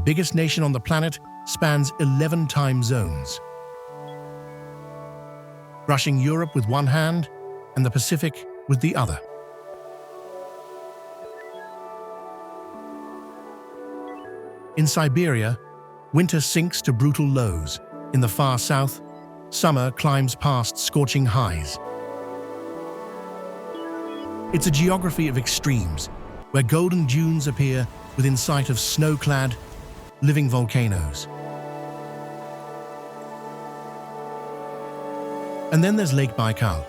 biggest nation on the planet, spans 11 time zones, brushing Europe with one hand and the Pacific with the other. In Siberia, winter sinks to brutal lows. In the far south, summer climbs past scorching highs. It's a geography of extremes, where golden dunes appear within sight of snow-clad, living volcanoes. And then there's Lake Baikal,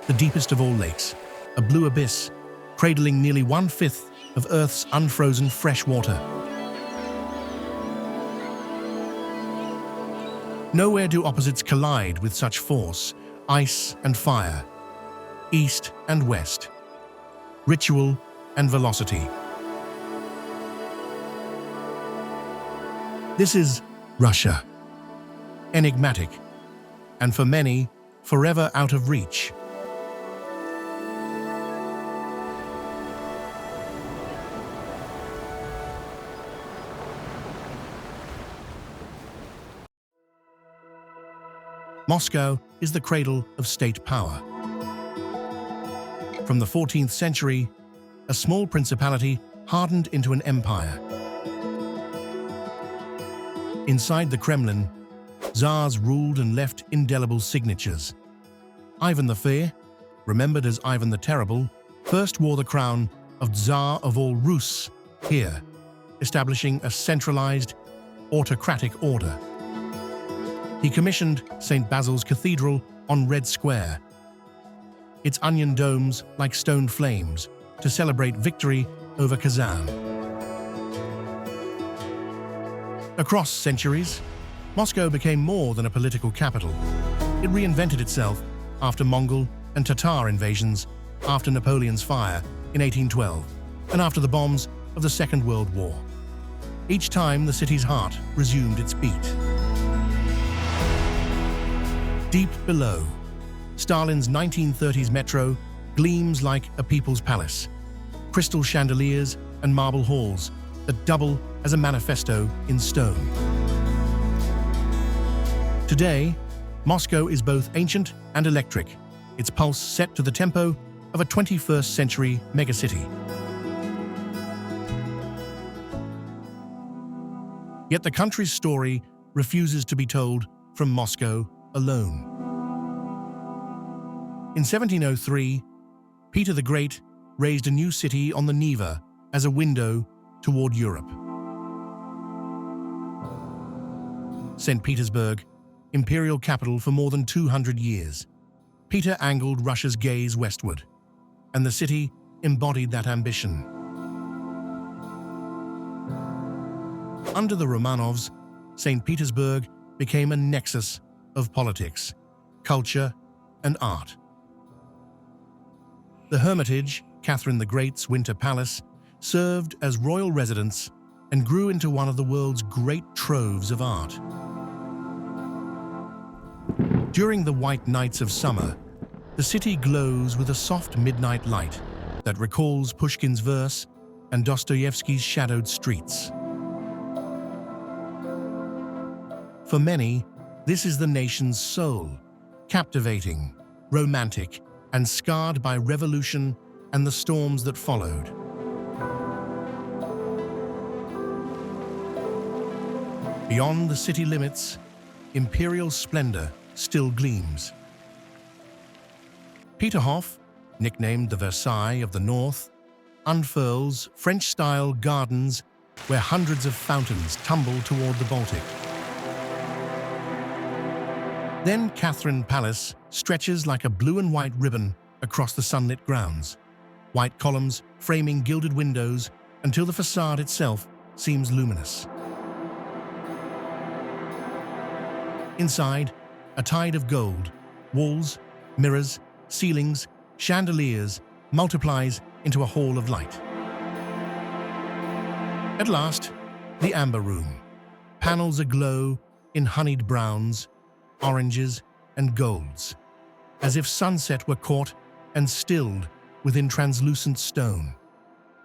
the deepest of all lakes, a blue abyss, cradling nearly 1/5 of Earth's unfrozen fresh water. Nowhere do opposites collide with such force, ice and fire, east and west, ritual and velocity. This is Russia, enigmatic, and for many, forever out of reach. Moscow is the cradle of state power. From the 14th century, a small principality hardened into an empire. Inside the Kremlin, Tsars ruled and left indelible signatures. Ivan the Fair, remembered as Ivan the Terrible, first wore the crown of Tsar of all Rus here, establishing a centralized, autocratic order. He commissioned St. Basil's Cathedral on Red Square, its onion domes like stone flames, to celebrate victory over Kazan. Across centuries, Moscow became more than a political capital. It reinvented itself after Mongol and Tatar invasions, after Napoleon's fire in 1812, and after the bombs of the Second World War. Each time, the city's heart resumed its beat. Deep below, Stalin's 1930s metro gleams like a people's palace, crystal chandeliers and marble halls that double as a manifesto in stone. Today, Moscow is both ancient and electric, its pulse set to the tempo of a 21st century megacity. Yet the country's story refuses to be told from Moscow alone. In 1703, Peter the Great raised a new city on the Neva as a window toward Europe. St. Petersburg, imperial capital for more than 200 years, Peter angled Russia's gaze westward, and the city embodied that ambition. Under the Romanovs, St. Petersburg became a nexus of politics, culture, and art. The Hermitage, Catherine the Great's winter palace, served as royal residence and grew into one of the world's great troves of art. During the white nights of summer, the city glows with a soft midnight light that recalls Pushkin's verse and Dostoevsky's shadowed streets. For many, this is the nation's soul, captivating, romantic, and scarred by revolution and the storms that followed. Beyond the city limits, imperial splendor still gleams. Peterhof, nicknamed the Versailles of the North, unfurls French-style gardens where hundreds of fountains tumble toward the Baltic. Then Catherine Palace stretches like a blue and white ribbon across the sunlit grounds, white columns framing gilded windows until the facade itself seems luminous. Inside, a tide of gold, walls, mirrors, ceilings, chandeliers multiplies into a hall of light. At last, the Amber Room, panels aglow in honeyed browns, oranges, and golds, as if sunset were caught and stilled within translucent stone.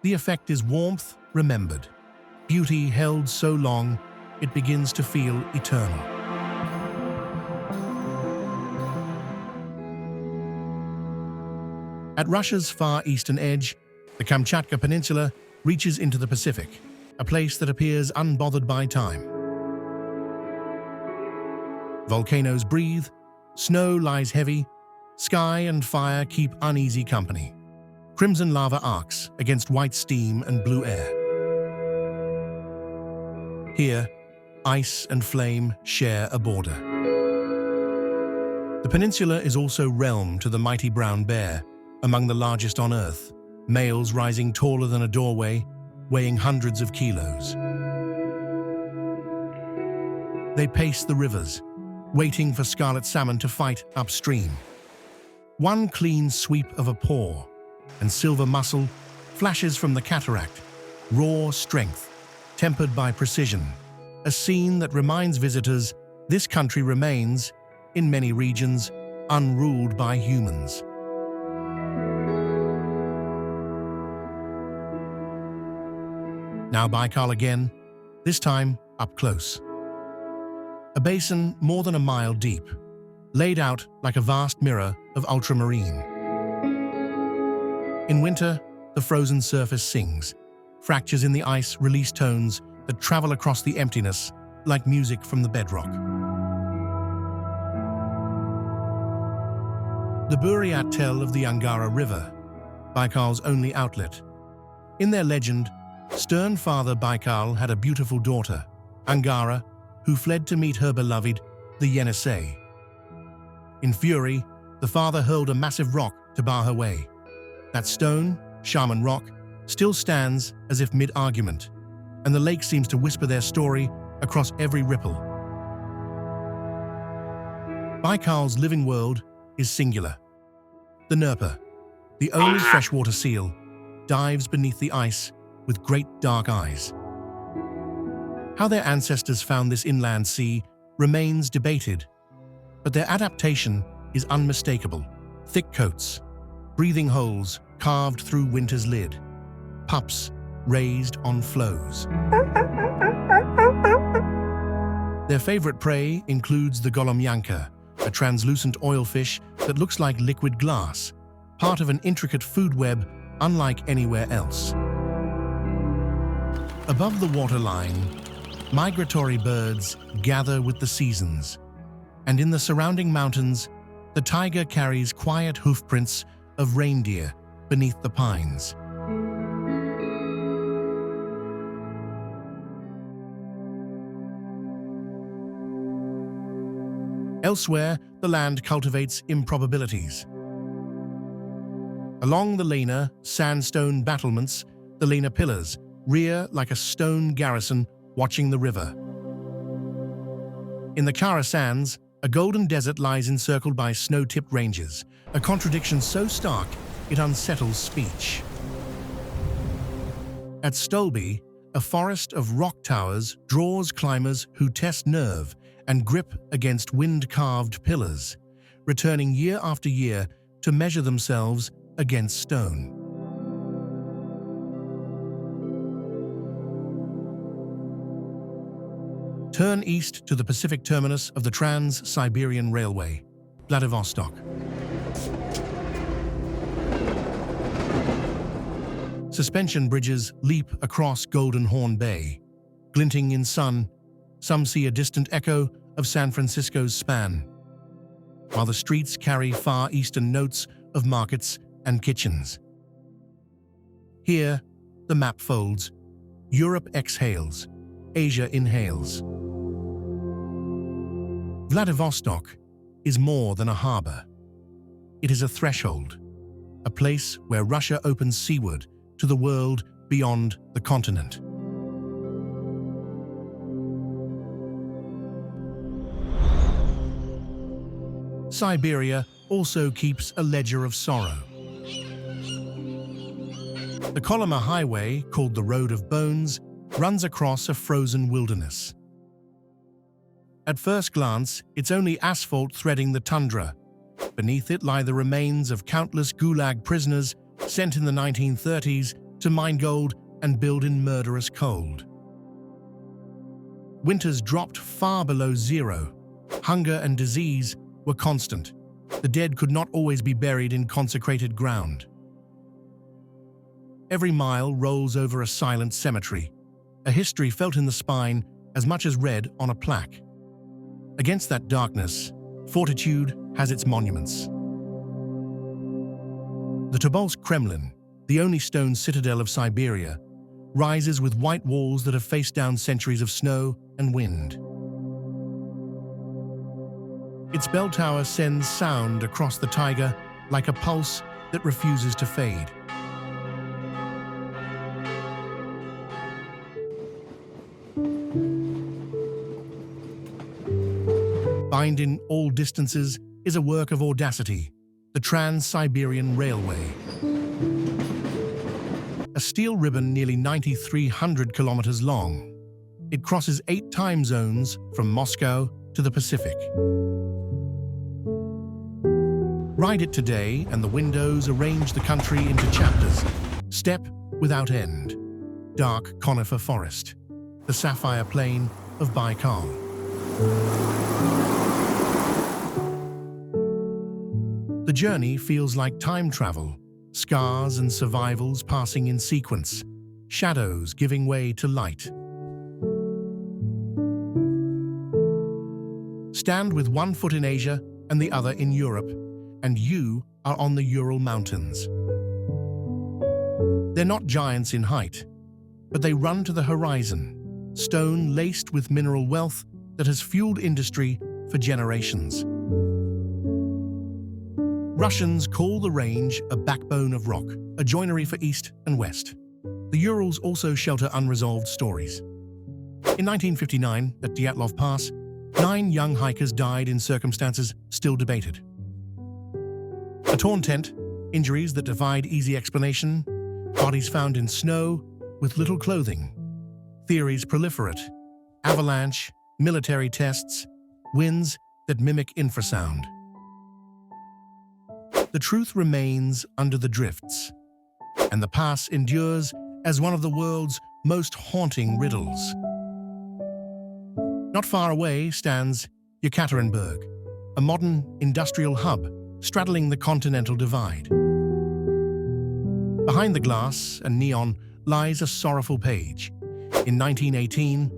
The effect is warmth remembered, beauty held so long it begins to feel eternal. At Russia's far eastern edge, the Kamchatka Peninsula reaches into the Pacific, a place that appears unbothered by time. Volcanoes breathe, snow lies heavy, sky and fire keep uneasy company. Crimson lava arcs against white steam and blue air. Here, ice and flame share a border. The peninsula is also realm to the mighty brown bear, among the largest on Earth, males rising taller than a doorway, weighing hundreds of kilos. They pace the rivers, waiting for scarlet salmon to fight upstream. One clean sweep of a paw, and silver muscle flashes from the cataract, raw strength, tempered by precision, a scene that reminds visitors this country remains, in many regions, unruled by humans. Now Baikal again, this time up close. A basin more than a mile deep, laid out like a vast mirror of ultramarine. In winter, the frozen surface sings. Fractures in the ice release tones that travel across the emptiness like music from the bedrock. The Buryat tell of the Angara River, Baikal's only outlet. In their legend, stern father Baikal had a beautiful daughter, Angara, who fled to meet her beloved, the Yenisei. In fury, the father hurled a massive rock to bar her way. That stone, Shaman Rock, still stands as if mid-argument, and the lake seems to whisper their story across every ripple. Baikal's living world is singular. The Nerpa, the only freshwater seal, dives beneath the ice with great dark eyes. How their ancestors found this inland sea remains debated, but their adaptation is unmistakable. Thick coats, breathing holes carved through winter's lid, pups raised on floes. Their favorite prey includes the golomyanka, a translucent oilfish that looks like liquid glass, part of an intricate food web unlike anywhere else. Above the waterline, migratory birds gather with the seasons, and in the surrounding mountains, the taiga carries quiet hoofprints of reindeer beneath the pines. Elsewhere, the land cultivates improbabilities. Along the Lena sandstone battlements, the Lena pillars rear like a stone garrison watching the river. In the Kara sands, a golden desert lies encircled by snow-tipped ranges, a contradiction so stark it unsettles speech. At Stolby, a forest of rock towers draws climbers who test nerve and grip against wind-carved pillars, returning year after year to measure themselves against stone. Turn east to the Pacific terminus of the Trans-Siberian Railway, Vladivostok. Suspension bridges leap across Golden Horn Bay. Glinting in sun, some see a distant echo of San Francisco's span, while the streets carry far eastern notes of markets and kitchens. Here, the map folds. Europe exhales, Asia inhales. Vladivostok is more than a harbor. It is a threshold, a place where Russia opens seaward to the world beyond the continent. Siberia also keeps a ledger of sorrow. The Kolyma Highway, called the Road of Bones, runs across a frozen wilderness. At first glance, it's only asphalt threading the tundra. Beneath it lie the remains of countless Gulag prisoners sent in the 1930s to mine gold and build in murderous cold. Winters dropped far below zero. Hunger and disease were constant. The dead could not always be buried in consecrated ground. Every mile rolls over a silent cemetery, a history felt in the spine as much as read on a plaque. Against that darkness, fortitude has its monuments. The Tobolsk Kremlin, the only stone citadel of Siberia, rises with white walls that have faced down centuries of snow and wind. Its bell tower sends sound across the taiga like a pulse that refuses to fade. Binding all distances is a work of audacity, the Trans-Siberian Railway. A steel ribbon nearly 9,300 kilometers long. It crosses 8 time zones from Moscow to the Pacific. Ride it today and the windows arrange the country into chapters. Steppe without end. Dark conifer forest. The sapphire plain of Baikal. The journey feels like time travel. Scars and survivals passing in sequence. Shadows giving way to light. Stand with one foot in Asia and the other in Europe, and you are on the Ural Mountains. They're not giants in height, but they run to the horizon, stone laced with mineral wealth that has fueled industry for generations. Russians call the range a backbone of rock, a joinery for East and West. The Urals also shelter unresolved stories. In 1959, at Dyatlov Pass, 9 young hikers died in circumstances still debated. A torn tent, injuries that defied easy explanation, bodies found in snow with little clothing, theories proliferate, avalanche, military tests, winds that mimic infrasound. The truth remains under the drifts, and the pass endures as one of the world's most haunting riddles. Not far away stands Yekaterinburg, a modern industrial hub straddling the continental divide. Behind the glass and neon lies a sorrowful page. In 1918,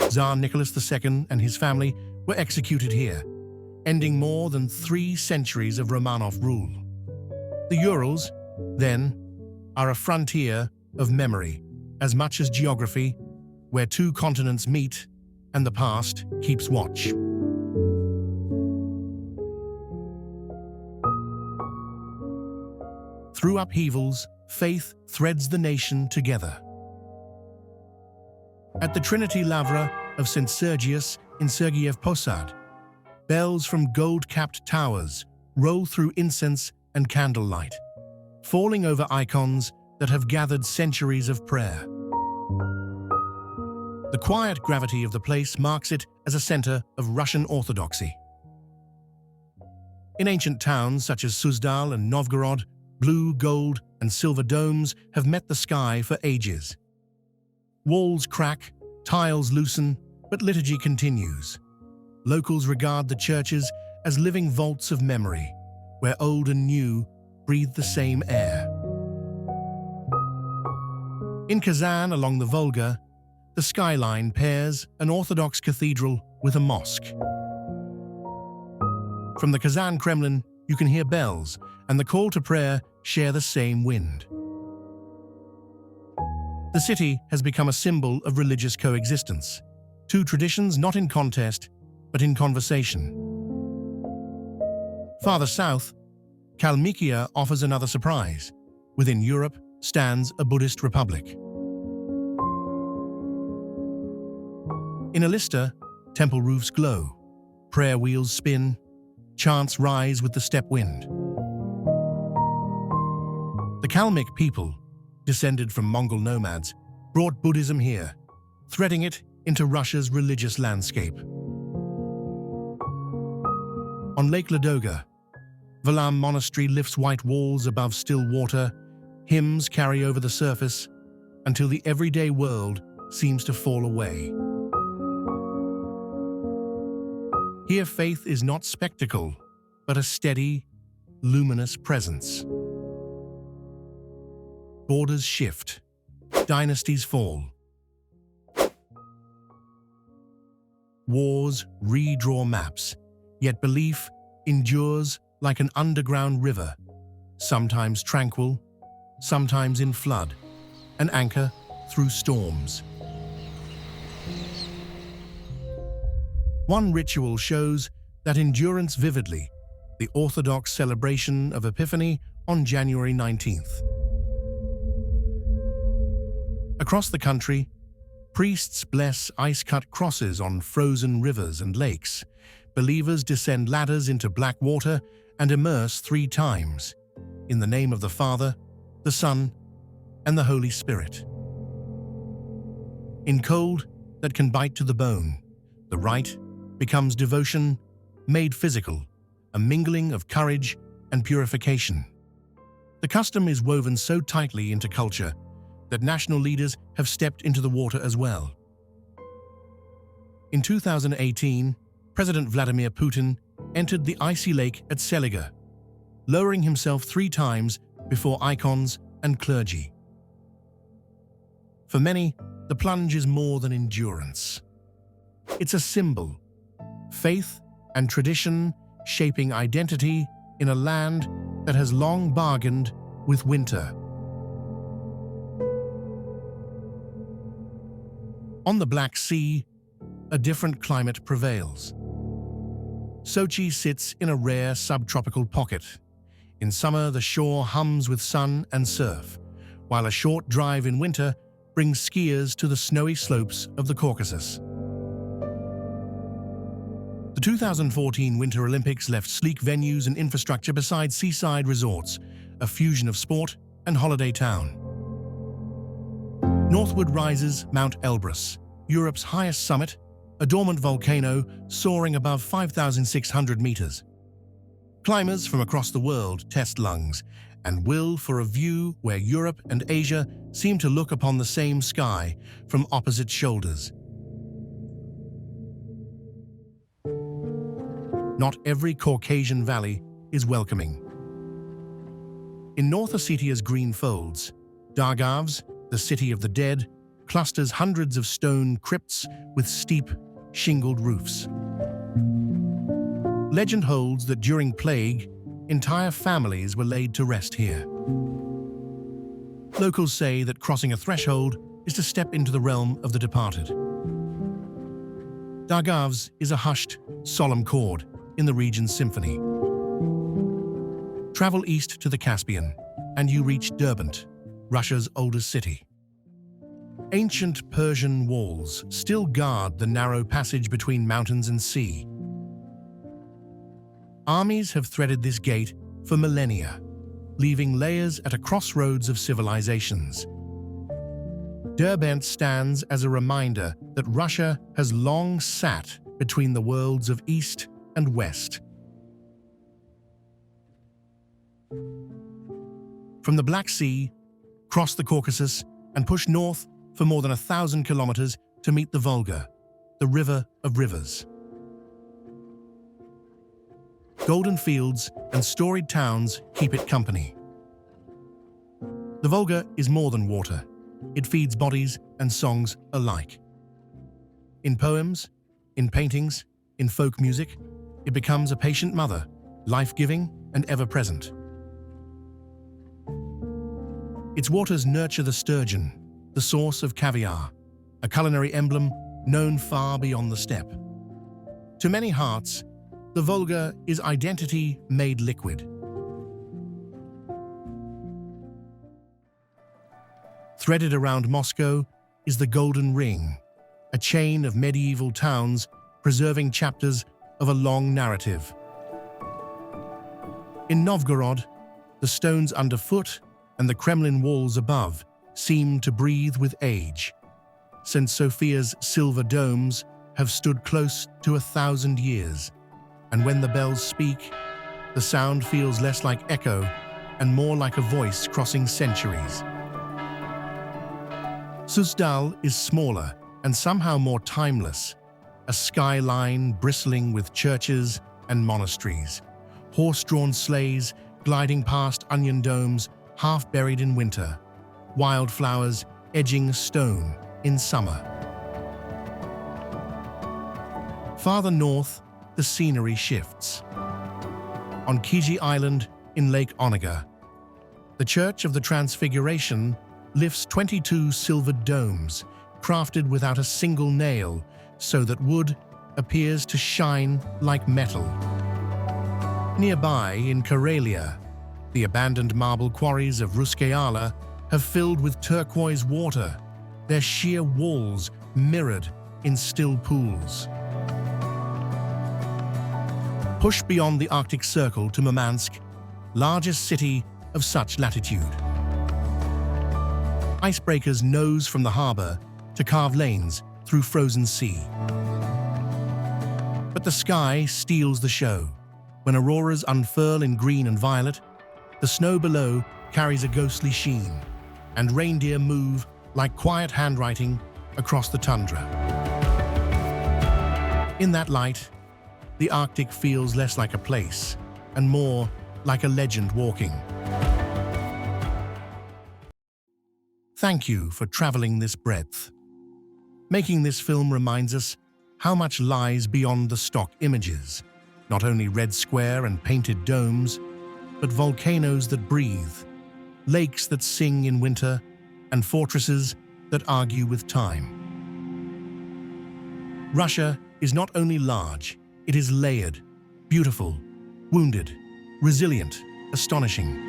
Tsar Nicholas II and his family were executed here, ending more than 3 centuries of Romanov rule. The Urals, then, are a frontier of memory, as much as geography, where 2 continents meet and the past keeps watch. Through upheavals, faith threads the nation together. At the Trinity Lavra of St. Sergius in Sergiev Posad, bells from gold-capped towers roll through incense and candlelight, falling over icons that have gathered centuries of prayer. The quiet gravity of the place marks it as a center of Russian orthodoxy. In ancient towns such as Suzdal and Novgorod, blue, gold, and silver domes have met the sky for ages. Walls crack, tiles loosen, but liturgy continues. Locals regard the churches as living vaults of memory, where old and new breathe the same air. In Kazan along the Volga, the skyline pairs an Orthodox cathedral with a mosque. From the Kazan Kremlin, you can hear bells, and the call to prayer share the same wind. The city has become a symbol of religious coexistence, 2 traditions not in contest, but in conversation. Farther south, Kalmykia offers another surprise. Within Europe stands a Buddhist republic. In Alista, temple roofs glow, prayer wheels spin, chants rise with the steppe wind. The Kalmyk people, descended from Mongol nomads, brought Buddhism here, threading it into Russia's religious landscape. On Lake Ladoga, Valam Monastery lifts white walls above still water, hymns carry over the surface, until the everyday world seems to fall away. Here faith is not spectacle, but a steady, luminous presence. Borders shift, dynasties fall. Wars redraw maps, yet belief endures like an underground river, sometimes tranquil, sometimes in flood, an anchor through storms. One ritual shows that endurance vividly, the Orthodox celebration of Epiphany on January 19th. Across the country, priests bless ice-cut crosses on frozen rivers and lakes. Believers descend ladders into black water and immerse 3 times, in the name of the Father, the Son, and the Holy Spirit. In cold that can bite to the bone, the rite becomes devotion made physical, a mingling of courage and purification. The custom is woven so tightly into culture that national leaders have stepped into the water as well. In 2018, President Vladimir Putin entered the icy lake at Seliger, lowering himself 3 times before icons and clergy. For many, the plunge is more than endurance. It's a symbol, faith and tradition shaping identity in a land that has long bargained with winter. On the Black Sea, a different climate prevails. Sochi sits in a rare subtropical pocket. In summer, the shore hums with sun and surf, while a short drive in winter brings skiers to the snowy slopes of the Caucasus. The 2014 Winter Olympics left sleek venues and infrastructure beside seaside resorts, a fusion of sport and holiday town. Northward rises Mount Elbrus, Europe's highest summit, a dormant volcano soaring above 5,600 meters. Climbers from across the world test lungs and will for a view where Europe and Asia seem to look upon the same sky from opposite shoulders. Not every Caucasian valley is welcoming. In North Ossetia's green folds, Dargavs, the city of the dead, clusters hundreds of stone crypts with steep, shingled roofs. Legend holds that during plague, entire families were laid to rest here. Locals say that crossing a threshold is to step into the realm of the departed. Dargavs is a hushed, solemn chord in the region's symphony. Travel east to the Caspian, and you reach Derbent, Russia's oldest city. Ancient Persian walls still guard the narrow passage between mountains and sea. Armies have threaded this gate for millennia, leaving layers at a crossroads of civilizations. Derbent stands as a reminder that Russia has long sat between the worlds of East and West. From the Black Sea, cross the Caucasus, and push north for more than 1,000 kilometers to meet the Volga, the river of rivers. Golden fields and storied towns keep it company. The Volga is more than water. It feeds bodies and songs alike. In poems, in paintings, in folk music, it becomes a patient mother, life-giving and ever-present. Its waters nurture the sturgeon, the source of caviar, a culinary emblem known far beyond the steppe. To many hearts, the Volga is identity made liquid. Threaded around Moscow is the Golden Ring, a chain of medieval towns preserving chapters of a long narrative. In Novgorod, the stones underfoot and the Kremlin walls above seem to breathe with age. St. Sophia's silver domes have stood close to 1,000 years, and when the bells speak, the sound feels less like echo and more like a voice crossing centuries. Suzdal is smaller and somehow more timeless, a skyline bristling with churches and monasteries, horse-drawn sleighs gliding past onion domes half buried in winter, wildflowers edging stone in summer. Farther north, the scenery shifts. On Kiji Island in Lake Onega, the Church of the Transfiguration lifts 22 silvered domes, crafted without a single nail, so that wood appears to shine like metal. Nearby, in Karelia, the abandoned marble quarries of Ruskeala have filled with turquoise water, their sheer walls mirrored in still pools. Push beyond the Arctic Circle to Murmansk, largest city of such latitude. Icebreakers nose from the harbor to carve lanes through frozen sea. But the sky steals the show. When auroras unfurl in green and violet, the snow below carries a ghostly sheen, and reindeer move like quiet handwriting across the tundra. In that light, the Arctic feels less like a place and more like a legend walking. Thank you for traveling this breadth. Making this film reminds us how much lies beyond the stock images. Not only red square and painted domes, but volcanoes that breathe, lakes that sing in winter, and fortresses that argue with time. Russia is not only large, it is layered, beautiful, wounded, resilient, astonishing.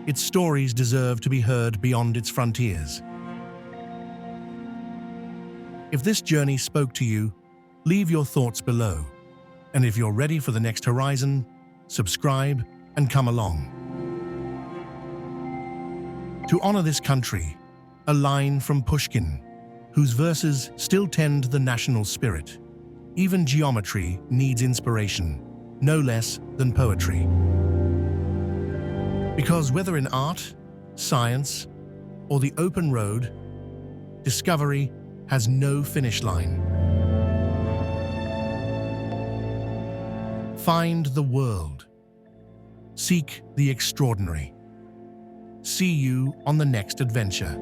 Its stories deserve to be heard beyond its frontiers. If this journey spoke to you, leave your thoughts below. And if you're ready for the next horizon, subscribe and come along. To honor this country, a line from Pushkin, whose verses still tend the national spirit. Even geometry needs inspiration, no less than poetry. Because whether in art, science, or the open road, discovery has no finish line. Find the world. Seek the extraordinary. See you on the next adventure.